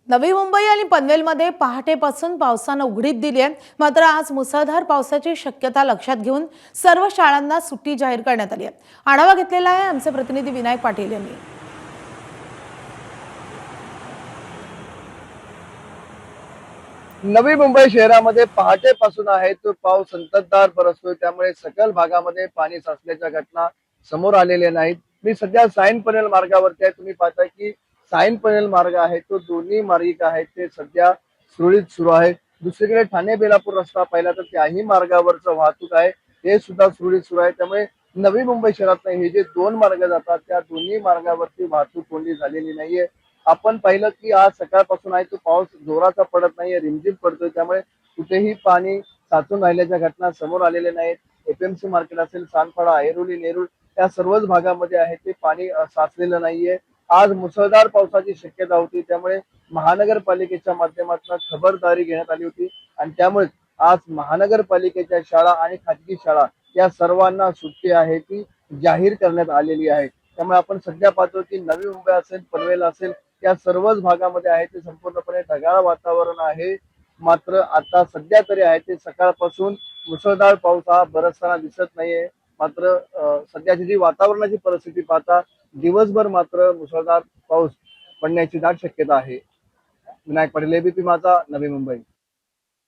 नवी मुंबई आणि पनवेलमध्ये पहाटेपासून पावसानं उघडीप दिली आहे। मात्र आज मुसळधार पावसाची शक्यता लक्षात घेऊन सर्व शाळांना सुट्टी जाहीर करण्यात आली आहे। आढावा घेतलेला आहे आमचे प्रतिनिधी विनायक पाटील यांनी। नवी मुंबई शहरामध्ये पहाटेपासून आहे तो पाऊस संततधार बरसतोय, त्यामुळे सकल भागामध्ये पाणी साचल्याच्या घटना समोर आलेल्या नाहीत। मी सध्या साइन पनवेल मार्गावरती आहे। तुम्ही पाहता की साइन पनवेल मार्ग आहे तो दोन्ही मार्गिक आहे ते सध्या सुरळीत सुरू आहे। दुसरीकडे ठाणे बेलापूर रस्ता पाहिला तर त्याही मार्गावरचं वाहतूक आहे हे सुद्धा सुरळीत सुरू आहे। त्यामुळे नवी मुंबई शहरात हे जे दोन मार्ग जातात त्या दोन्ही मार्गावरती वाहतूक कोंडी झालेली नाहीये। आपण पाहिलं की आज सकाळपासून आहे तो पाऊस जोराचा पडत नाहीये, रिमझिम पडतोय, त्यामुळे कुठेही पाणी साचून राहिल्याच्या घटना समोर आलेल्या नाहीत। एपीएमसी मार्केट असेल, सानपाडा, ऐरोली, नेरूळ या सर्वच भागामध्ये आहे ते पाणी साचलेलं नाहीये। आज मुसळधार पावसाची शक्यता होती, त्यामुळे महानगरपालिकेच्या माध्यमातून खबरदारी घेण्यात आली होती आणि त्यामुळे आज महानगरपालिकेच्या शाळा आणि खाजगी शाळा या सर्वांना सुट्टी आहे ती जाहीर करण्यात आलेली आहे। त्यामुळे आपण सध्या पाहतो की नवी मुंबई असेल, पनवेल असेल या सर्वच भागामध्ये आहे ते संपूर्णपणे ढगाळ वातावरण आहे। मात्र आता सध्या तरी आहे ते सकाळपासून मुसळधार पाऊस हा बरसताना दिसत नाहीये। मात्र सध्याची जी वातावरणाची परिस्थिती पाहता दिवसभर मात्र मुसळधार पाऊस पडण्याची दाट शक्यता आहे। विनायक पाटील, एबीपी माझा, नवी मुंबई।